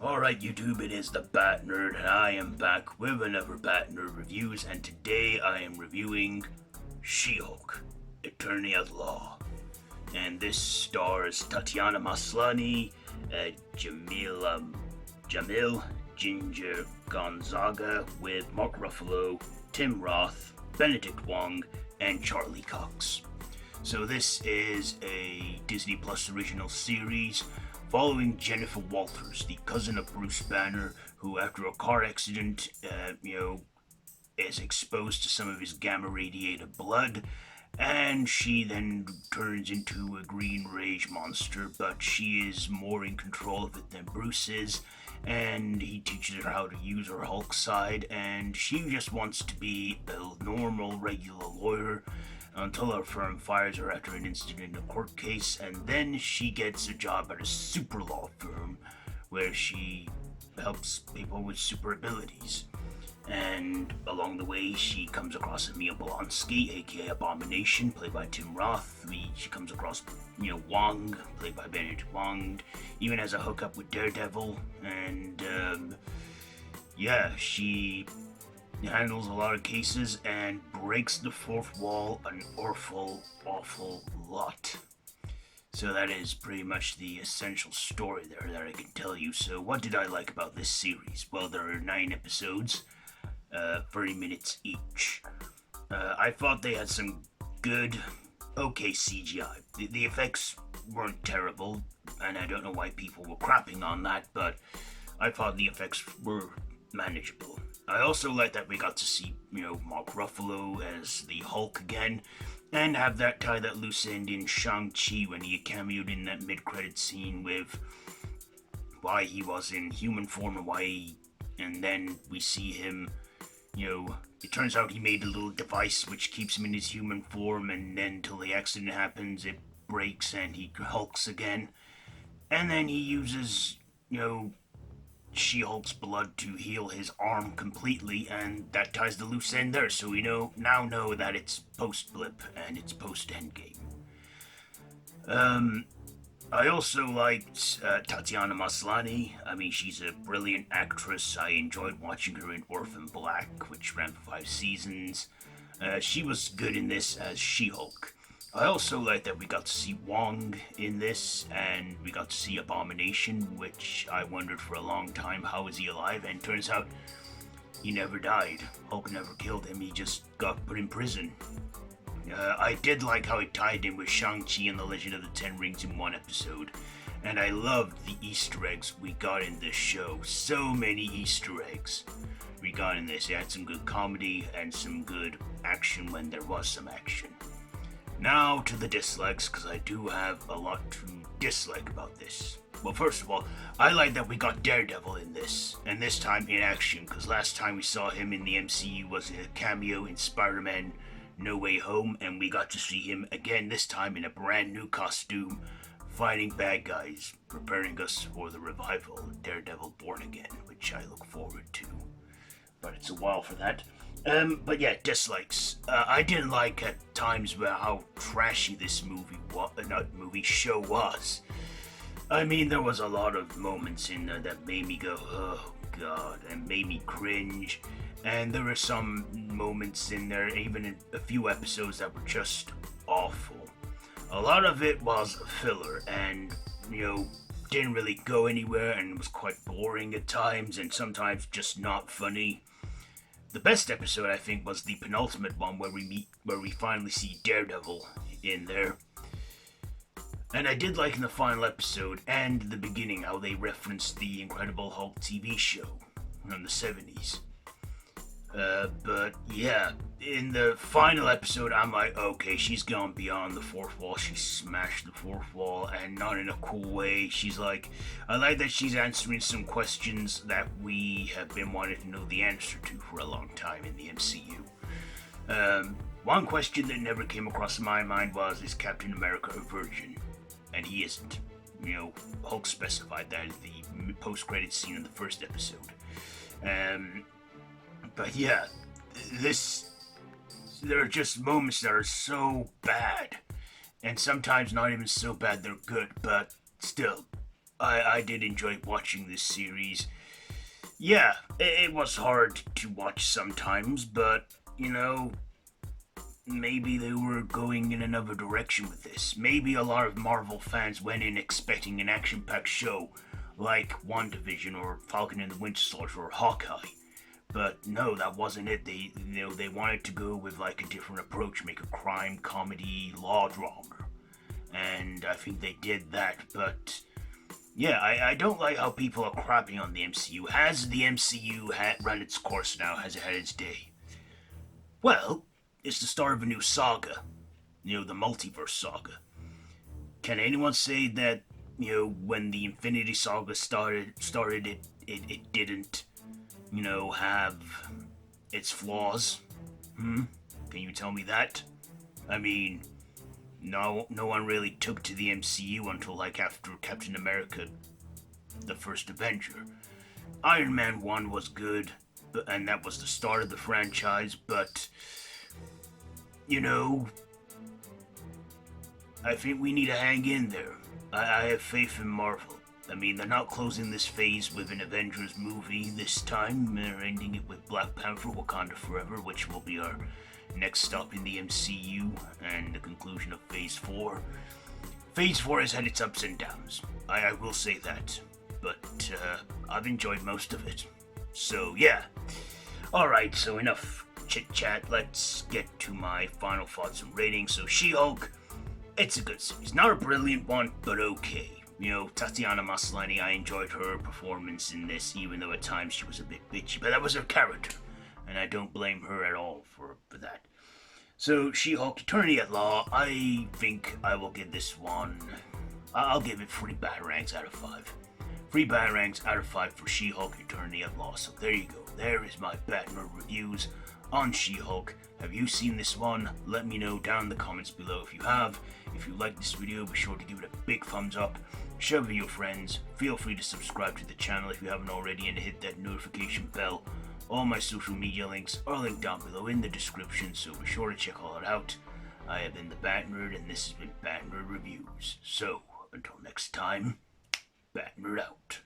Alright, YouTube, it is the Bat Nerd, and I am back with another Bat Nerd Reviews, and today I am reviewing She-Hulk, Attorney at Law. And this stars Tatiana Maslany, Jamil Ginger Gonzaga, with Mark Ruffalo, Tim Roth, Benedict Wong, and Charlie Cox. So this is a Disney Plus original series following Jennifer Walters, the cousin of Bruce Banner, who after a car accident, is exposed to some of his gamma-radiated blood, and she then turns into a green rage monster, but she is more in control of it than Bruce is, and he teaches her how to use her Hulk side, and she just wants to be a normal, regular lawyer, until her firm fires her after an incident in a court case, and then she gets a job at a super law firm where she helps people with super abilities. And along the way, she comes across Emil Blonsky, aka Abomination, played by Tim Roth. She comes across, Wong, played by Benedict Wong, even has a hookup with Daredevil, and she handles a lot of cases and breaks the fourth wall an awful lot. So that is pretty much the essential story there that I can tell you. So what did I like about this series? Well, there are 9 episodes, 30 minutes each. I thought they had some good, okay CGI. The effects weren't terrible, and I don't know why people were crapping on that, but I thought the effects were manageable. I also like that we got to see, Mark Ruffalo as the Hulk again, and have that tie that loose end in Shang-Chi when he cameoed in that mid-credit scene with why he was in human form and then we see him, it turns out he made a little device which keeps him in his human form, and then till the accident happens, it breaks and he hulks again. And then he uses, She-Hulk's blood to heal his arm completely, and that ties the loose end there, so we now know that it's post-blip and it's post-endgame. I also liked Tatiana Maslany. I mean, she's a brilliant actress. I enjoyed watching her in Orphan Black, which ran for 5 seasons. She was good in this as She-Hulk. I also like that we got to see Wong in this, and we got to see Abomination, which I wondered for a long time, how is he alive? And turns out he never died. Hulk never killed him, he just got put in prison. I did like how it tied in with Shang-Chi and the Legend of the Ten Rings in one episode, and I loved the Easter eggs we got in this show. So many Easter eggs we got in this. It had some good comedy and some good action when there was some action. Now to the dislikes, because I do have a lot to dislike about this. Well, first of all, I like that we got Daredevil in this, and this time in action, because last time we saw him in the MCU was a cameo in Spider-Man No Way Home, and we got to see him again, this time in a brand new costume, fighting bad guys, preparing us for the revival of Daredevil Born Again, which I look forward to. But it's a while for that. But yeah, dislikes. I didn't like at times how trashy this show was. I mean, there was a lot of moments in there that made me go, oh god, and made me cringe. And there were some moments in there, even in a few episodes, that were just awful. A lot of it was filler, and, didn't really go anywhere, and was quite boring at times, and sometimes just not funny. The best episode, I think, was the penultimate one where we finally see Daredevil in there. And I did like in the final episode and the beginning how they referenced the Incredible Hulk TV show from the 70s. But yeah, in the final episode, I'm like, okay, she's gone beyond the fourth wall. She smashed the fourth wall, and not in a cool way. She's like, I like that she's answering some questions that we have been wanting to know the answer to for a long time in the MCU. One question that never came across my mind was, is Captain America a virgin? And he isn't. Hulk specified that in the post-credits scene in the first episode. But yeah, there are just moments that are so bad, and sometimes not even so bad they're good, but still, I did enjoy watching this series. Yeah, it was hard to watch sometimes, but, you know, maybe they were going in another direction with this. Maybe a lot of Marvel fans went in expecting an action packed show like WandaVision or Falcon and the Winter Soldier or Hawkeye. But no, that wasn't it. They wanted to go with like a different approach, make a crime comedy law drama, and I think they did that. But yeah, I don't like how people are crapping on the MCU. Has the MCU run its course now? Has it had its day? Well, it's the start of a new saga. The multiverse saga. Can anyone say that when the Infinity Saga started it didn't have its flaws? Can you tell me that? I mean, no one really took to the MCU until like after Captain America, the first Avenger. Iron Man 1 was good, and that was the start of the franchise, but, you know, I think we need to hang in there. I have faith in Marvel. I mean, they're not closing this phase with an Avengers movie this time. They're ending it with Black Panther Wakanda Forever, which will be our next stop in the MCU and the conclusion of Phase 4. Phase 4 has had its ups and downs. I will say that. But I've enjoyed most of it. So, yeah. Alright, so enough chit-chat. Let's get to my final thoughts and ratings. So, She-Hulk, it's a good series. Not a brilliant one, but okay. Tatiana Maslany, I enjoyed her performance in this, even though at times she was a bit bitchy, but that was her character, and I don't blame her at all for that. So, She-Hulk Attorney at Law, I think I will give this one, I'll give it 3 Batarangs out of 5. 3 Batarangs out of 5 for She-Hulk Attorney at Law. So there you go. There is my Batman reviews on She-Hulk. Have you seen this one? Let me know down in the comments below if you have. If you like this video, be sure to give it a big thumbs up. Share it with your friends. Feel free to subscribe to the channel if you haven't already and hit that notification bell. All my social media links are linked down below in the description, so be sure to check all it out. I have been the Bat Nerd, and this has been Bat Nerd Reviews. So, until next time, Bat Nerd out.